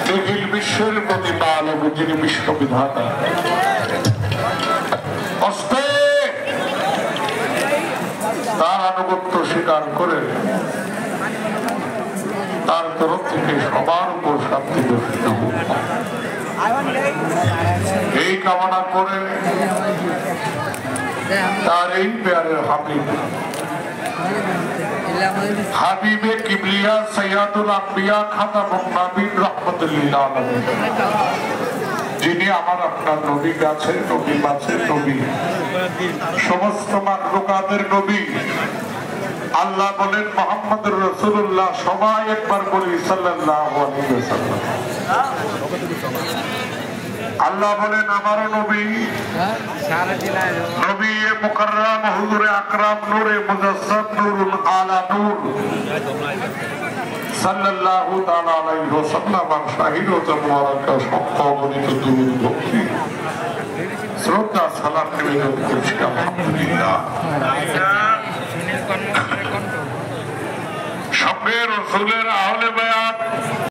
নিখিল বিশ্বের প্রতিপাল যিনি বিশ্ববিধাতা অস্তে তার আনুগত্য স্বীকার করে তার তরফ থেকে সবার উপর শান্তি বর্ষিত হোক এই কামনা করে তার এই প্যারের হাবিবে কিবলিয়া সৈয়দুল আম্বিয়া খাতামুন নবীন রাহমাতুল লিল আলামিন যিনি আমার আপনার নবী গাছের নবী মাছের নবী সমস্ত মাখলুকাতের নবী আল্লাহ বলেন মুহাম্মদুর রাসূলুল্লাহ সবাই একবার বলি সাল্লাল্লাহু আলাইহি ওয়াসাল্লাম আল্লাহ বলেন আমার নবী নবী মুকাররম হুজুরে আকরাম নূরে মুজাসসাদ নূরুল আলা নূর সাল্লাল্লাহু তাআলা আলাইহি ওয়াসাল্লাম শাহিদ ও মুবারাকা সম্মানিত দুরূদ ভক্তি শ্রদ্ধা সালাম নিবেদন করছি আলহামদুলিল্লাহ সঙ্গে রাসূলের আহলে বায়াত